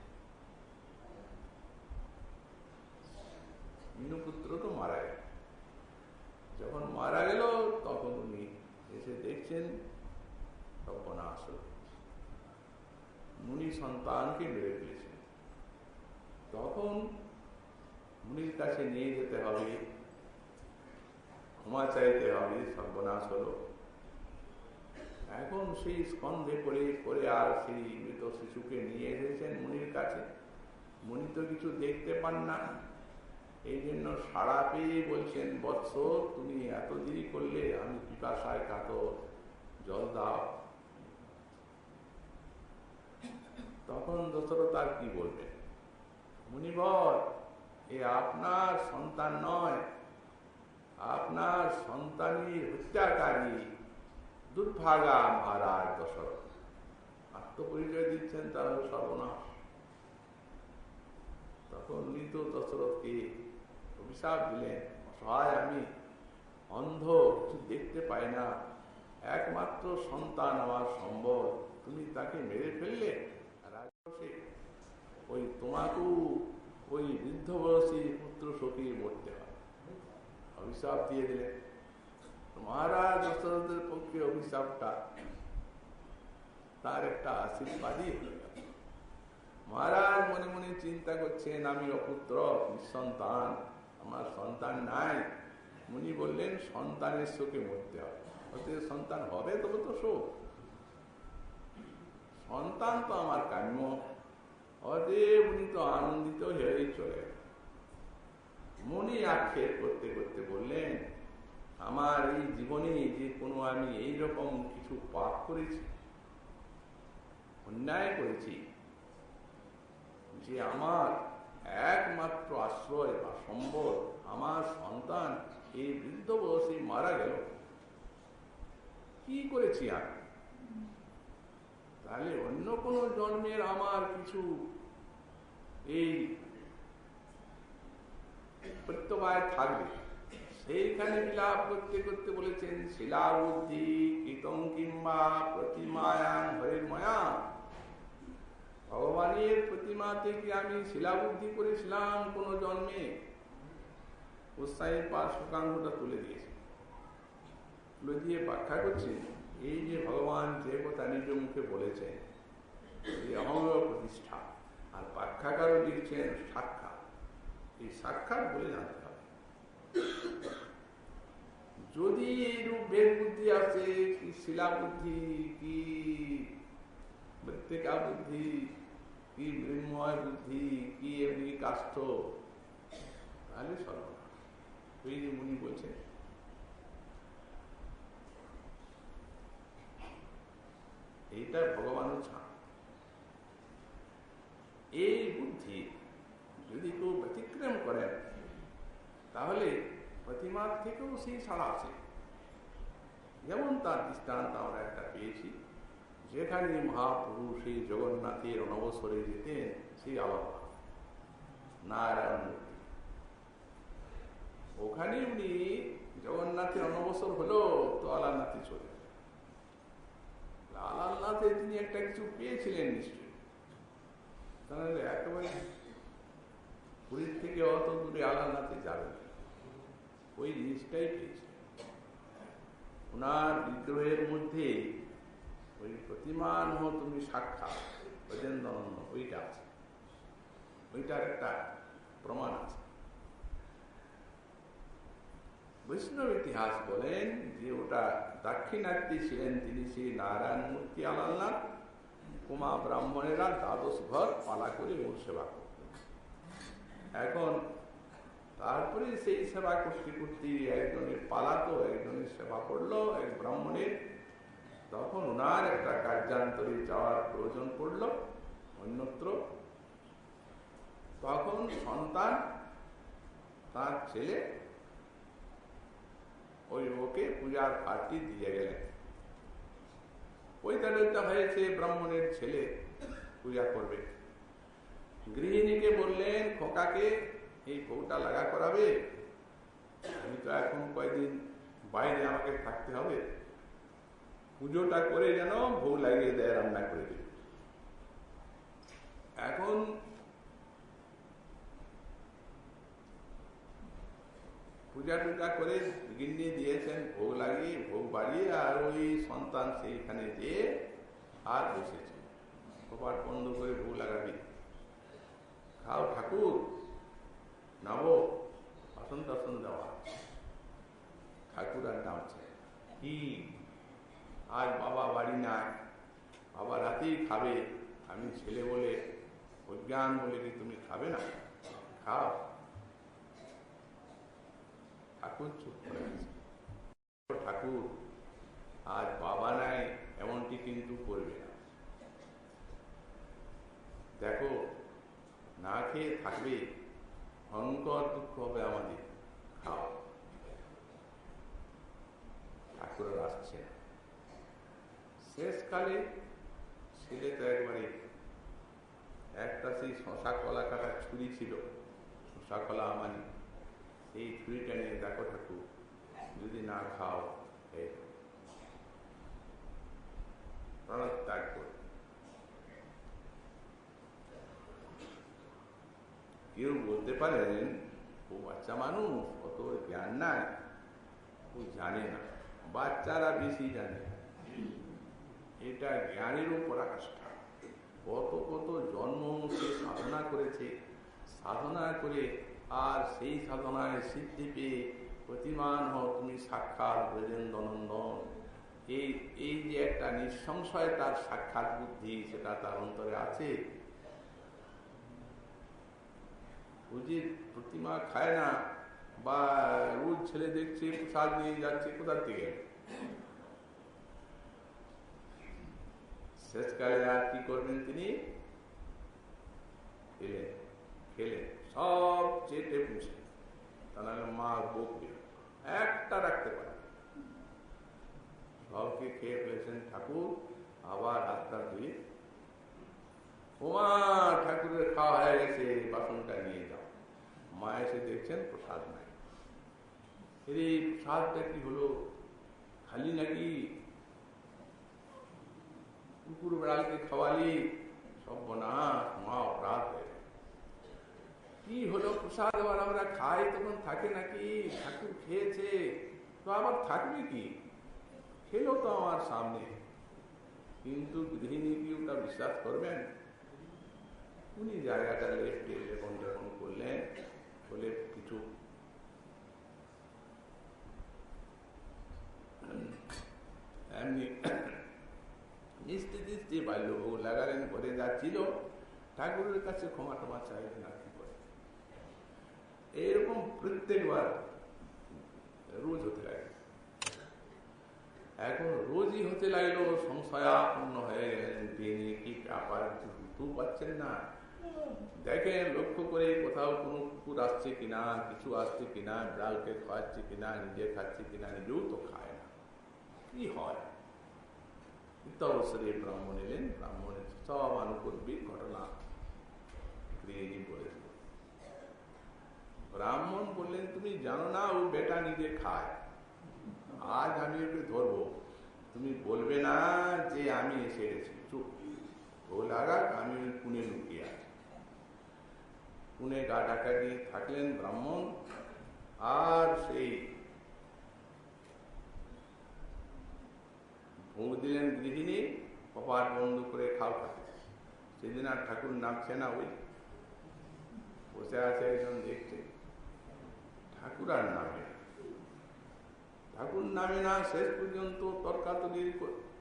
মিনুপুত্র তো মারা গেল। যখন মারা গেল তখন উনি এসে দেখছেন সর্বনাশ হল, মুনি সন্তানকে মেরে ফেলেছেন। তখন মুনির কাছে নিয়ে যেতে হবে, ক্ষমা চাইতে হবে, সর্বনাশ হলো। এখন সেই স্কন্ধে করে আর সেই মৃত শিশুকে নিয়ে এসেছেন মুনির কাছে। মুনি তো কিছু দেখতে পান না, এই জন্য সাড়া পেয়ে বলছেন, বৎস তুমি এত দেরি করলে, আমি পিপাসায় কাতর, জল দাও। তখন দশরথ আর কি বলবেন, মুনিবর এ আপনার সন্তান নয়, আপনার সন্তানের হত্যাকারী দুর্ভাগা মহারাজ দশরথ। আত্মপরিচয় দিচ্ছেন, তার সর্বনাশ। তখন মৃত দশরথকে অভিশাপ দিলেন, অসহায় আমি, অন্ধ, কিছু দেখতে পাই না, একমাত্র সন্তান আমার সম্বল, তুমি তাকে মেরে ফেললে। রাজবংশে ওই তোমাকেও ওই বৃদ্ধ বয়সী পুত্র শোকে মরতে হয়, অভিশাপ দিয়ে দিলেন। মহারাজ দশরথের পক্ষে অভিশাপটা তার একটা আশীর্বাদই হয়ে গেল। মহারাজ মনে মনে চিন্তা করছেন, আমি অপুত্র, নিঃসন্তান, আমার সন্তান নাই। মুনি বললেন, সন্তানের শোকে মরতে হবে, অতএব সন্তান হবে তবে তো শোক, সন্তান তো আমার কাম্য। অতএব উনি তো আনন্দিত হয়েই চলে গেল। মুনি আক্ষেপ করতে করতে বললেন, আমার এই জীবনে যে কোনো আমি এইরকম কিছু পাপ করেছি, অন্যায় করেছি, যে আমার একমাত্র আশ্রয় বা সম্বল আমার সন্তান এই বৃদ্ধ বয়সে মারা গেল, কি করেছি আমি? তাহলে অন্য কোনো জন্মের আমার কিছু এই প্রত্যয় থাকবে। সেইখানে বিলাপ করতে করতে বলেছেন, শিলা বুদ্ধি কীতং কিংবা প্রতিমায়াং হরির মায়া। ভগবানের প্রতিমা থেকে আমি শিলাবুদ্ধি করেছিলাম কোন জন্মে। উৎসাহী পার শোকাঙ্গটা তুলে দিয়েছে, তুলে দিয়ে ব্যাখ্যা করছে, এই যে ভগবান যে কথা নিজ মুখে বলেছেন, এই অহংভাব প্রতিষ্ঠা, আর ব্যাখ্যাকারও লিখছেন সাক্ষাৎ। এই সাক্ষাৎ বলে জানতে হবে। যদি এইরূপ বেদ বুদ্ধি আছে, কি শিলা বুদ্ধি, কি মৃত্তিকা বুদ্ধি, কি মৃন্ময় বুদ্ধি, কি এমনি কাষ্ঠ, তাহলে সর্বনাশ। ওই যে মুনি বলছেন, এইটা ভগবানের ছাড়। এই বুদ্ধি যদি কেউ ব্যতিক্রম করেন, তাহলে প্রতিমার থেকেও সেই ছাড়া আছে। যেমন তার দৃষ্টান্ত আমরা একটা পেয়েছি, যেখানে মহাপুরুষ সেই জগন্নাথের অনবসরে যেতেন, সেই আলাদা নারায়ণ মূর্তি, ওখানে উনি জগন্নাথের অনবসর হলো তো আলালনাথে চলে গেলেন। আলালনাথে তিনি একটা কিছু পেয়েছিলেন নিশ্চয়ই, তাহলে একেবারে পুরীর থেকে অত দূরে আলালনাথে যাবেন, ওই জিনিসটাই পেয়েছিলেন। ওনার বিগ্রহের মধ্যে ওই প্রতিমান তুমি সাক্ষাৎ ব্রজেন্দ্রানন্দ, ওইটা আছে, ওইটার একটা প্রমাণ আছে। বৈষ্ণব ইতিহাস বলেন যে ওটা দাক্ষিণাত্যে ছিলেন তিনি, সেই নারায়ণ মূর্তি আলালনাথ। কুমা ব্রাহ্মণেরা দ্বাদশ ঘর পালা করে ওর সেবা করতেন। এখন তারপরে সেই সেবা করতে করতে একজনের পালাতো, একজনের সেবা করলো, এক ব্রাহ্মণের। তখন ওনার একটা কার্যান্তরে যাওয়ার প্রয়োজন পড়ল অন্যত্র। তখন সন্তান, তার ছেলে, ওই ওকে পূজার পার্টি দিয়ে গেলেন। পৈতালয়টা হয়েছে ব্রাহ্মণের ছেলে পূজা করবে। গৃহিণীকে বললেন, খোকাকে এই বউটা লাগা করাবে, আমি তো এখন কয়েকদিন বাইরে আমাকে থাকতে হবে, পুজোটা করে যেন বউ লাগিয়ে দেয়, রান্না করে দেবে। এখন পূজা টুজা করে গিন্নি দিয়েছেন, ভোগ লাগিয়ে ভোগ বাড়িয়ে, আর ওই সন্তান সেইখানে যেয়ে আর বসেছে। কপাট বন্ধ করে ভোগ লাগাবি, খাও ঠাকুর, নাবো, বাসন টাসন দেওয়া। ঠাকুর আর নামছে, কি আজ বাবা বাড়ি নাই, বাবা রাতেই খাবে, আমি ছেলে বলে অজ্ঞান বলে কি তুমি খাবে না? খাও। ঠাকুর চুপ করে আছে। ঠাকুর আজ বাবা নাই এমনটি কিন্তু করবে না, দেখো না খেয়ে থাকবে, ভয়ঙ্কর দুঃখ হবে আমাদের, খাও। ঠাকুর আসছে না। শেষকালে ছেলে তো একবারে, একটা সেই শশা কলা কাটার ছুরি ছিল, শশা কলা আমানি, এই ছুরিটা নিয়ে, দেখো ঠাকুর যদি না খাও প্রাণত্যাগ করে। কেউ বলতে পারেন ও বাচ্চা মানুষ, অত জ্ঞান নাই, ও জানে না। বাচ্চারা বেশি জানে, এটা জ্ঞানের উপর আস্থা। কত কত জন্ম সে সাধনা করেছে, সাধনা করে আর সেই সাধনায় সিদ্ধি পেয়ে প্রতিমান হও তুমি সাক্ষাৎ ব্রজেন্দ্র নন্দন। এই যে একটা নিঃসংশয় তার সাক্ষাৎ বুদ্ধি, সেটা তার অন্তরে আছে। ও যে প্রতিমা খায় না, বা রোজ ছেলে দেখছে প্রসাদ নিয়ে যাচ্ছে, কোথার থেকে? শেষকালে আর কি করবেন তিনি? খেলেন, সব চেটে পুষে, তা নাহলে মা বকবে, একটা রাখতে পারে। সবকে খেয়ে ফেলেছেন ঠাকুর, আবার হাতটা ধুয়ে, ওমা ঠাকুরের খাওয়া হয়ে গেছে, বাসনটা নিয়ে যাও। মা এসে দেখছেন প্রসাদ নাই। এই প্রসাদটা কি হলো, খালি নাকি? কুকুর বেড়ালকে খাওয়ালি, সব বনা মা অপরাধ হয়ে গেল। কি হলো, প্রসাদ আবার আমরা খাই, তখন থাকে নাকি? ঠাকুর খেয়েছে তো আবার থাকবে কি? খেলো তো আমার সামনে, কিন্তু গৃহিণী কি ওটা বিশ্বাস করবেন? উনি জায়গাটা লেফটে যখন করলেন, বলে কিছু এমনি মিষ্টি টিষ্টি বাল্যভোগ লাগালেন, ঘরে যা ছিল, ঠাকুরের কাছে ক্ষমা টমা চাইলেন, আর কি করে। এইরকম প্রত্যেকবার রোজ হতে লাগলো। এখন রোজই হতে লাগলো, সংশয়াপন্ন হয়ে গেলেন। তিনি কি ব্যাপার, বুঝতে পারছেন না। দেখেন, লক্ষ্য করে কোথাও কোনো কুকুর আসছে কিনা, কিছু আসছে কিনা, বিড়ালকে খাওয়াচ্ছে কিনা, নিজে খাচ্ছে কিনা, নিজেও তো খায় না, কি হয়? অবসরে ব্রাহ্মণ এলেন, ব্রাহ্মণের সব আনুকূল্যিক ঘটনা গৃহিণী বলে দিল। ব্রাহ্মণ বললেন, তুমি জানো না ও বেটা নিজে খায়, আজ আমি ওকে ধরবো, তুমি বলবে না যে আমি এসে গেছি, চুপ ও লাগা, আমি ওই পুনে লুকিয়ে আছি। পুনে গা ঢাকা দিয়ে থাকলেন ব্রাহ্মণ, আর সেই ভোগ দিলেন গৃহিণী, কপাট বন্ধ করে খাও ঠাকুর। সেদিন আর ঠাকুর নামছে না, ওই বসে আছে একজন দেখছে, ঠাকুর আর নামে না, ঠাকুর নামে না। শেষ পর্যন্ত তর্কাতর্কির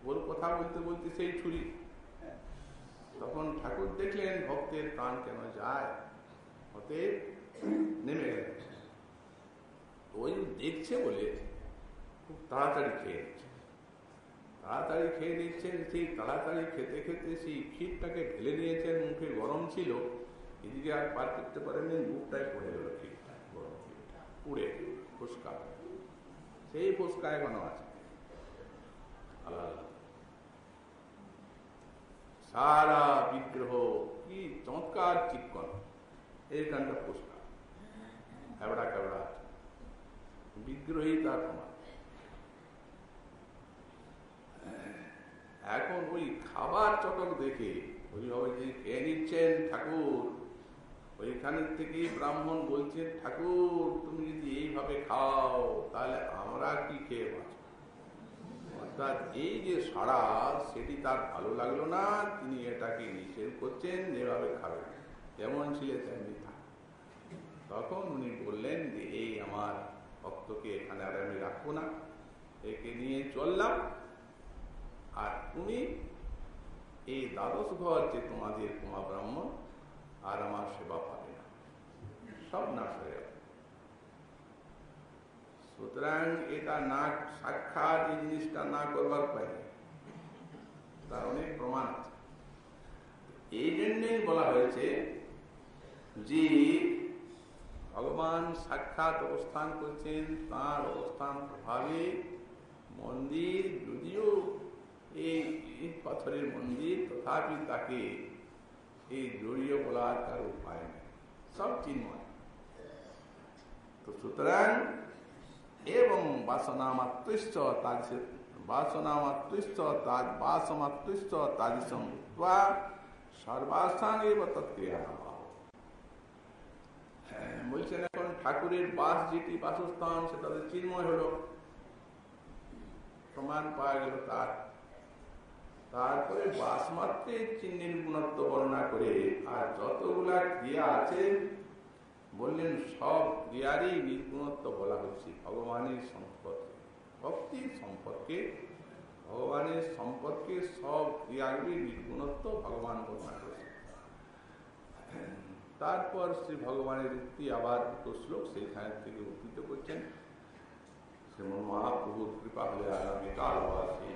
ওর কথা বলতে বলতে সেই ছুরি। তখন ঠাকুর দেখলেন ভক্তের প্রাণ কেন যায়, হতে নেমে গেলেন, ওই দেখছে বলে খুব তাড়াতাড়ি খেয়ে নিচ্ছে, তাড়াতাড়ি খেয়ে নিচ্ছেন। সেই তাড়াতাড়ি খেতে খেতে সেই ক্ষীরটাকে ঢেলে নিয়েছেন, মুখে গরম ছিল, এদিকে আর পার করতে পারেননি, মুখটায় পড়ে গেল ক্ষীরটা, গরম ক্ষীরটা পুড়ে ফুসকা, সেই ফুসকা এখনো আছে। সারা বিগ্রহ কি চমৎকার চিকন, এইখানটা ফুসকা এবড়া কেবড়া বিগ্রহী তার প্রমাণ। এখন ওই খাবার চটক দেখে ওইভাবে যে খেয়ে নিচ্ছেন ঠাকুর, ওইখানের থেকে ব্রাহ্মণ বলছেন, ঠাকুর তুমি যদি এইভাবে খাও তাহলে আমরা কি খেয়ে বাঁচব? অর্থাৎ এই যে সাড়া, সেটি তার ভালো লাগলো না, তিনি এটাকে নিষেধ করছেন, যেভাবে খাবে যেমন ছিল তেমনি থাক। তখন উনি বললেন যে এই আমার ভক্তকে এখানে আর আমি রাখবো না, একে নিয়ে চললাম, আর তুমি এই দ্বাদশ ঘর যে তোমাদের কুমা ব্রাহ্মণ আর আমার সেবা পাবে না, সব নাশ হয়ে যাবে। সুতরাং এটা না সাক্ষাৎ এই জিনিসটা না করবার উপায় নেই, তার অনেক প্রমাণ আছে। এই জন্যই বলা হয়েছে যে ভগবান সাক্ষাৎ অবস্থান করছেন, তার অবস্থান প্রভাবে মন্দির যদিও এই পাথরের মন্দির, তথাপি তাকে এই জড়িয়ে বলার তার উপায় নেই, সব চিন্ময়। তো সুতরাং এবং বাসনামাত্রিশ্চ তাদৃশং ভূত্বা সর্বাসাং এব তৎক্রিয়া। বলছেন এখন ঠাকুরের বাস যেটি বাসস্থান, সেটা চিন্ময় হলো, প্রমাণ পাওয়া গেল তার। তারপরে বাসমাত্রের চিহ্নের গুণত্ব বর্ণনা করে আর যতগুলা ক্রিয়া আছে বললেন সব ক্রিয়ারই নির্গুণত্ব বলা হচ্ছে ভগবানের সম্পর্কে, ভক্তির সম্পর্কে, ভগবানের সম্পর্কে সব ক্রিয়াগুলি নির্গুণত্ব ভগবান বর্ণনা করেছে। তারপর শ্রী ভগবানের উক্তি আবার দুটো শ্লোক সেইখান থেকে উদ্ধৃত করছেন। শ্রীমন মহাপ্রভুর কৃপা হলে আগামীকাল আবার সেই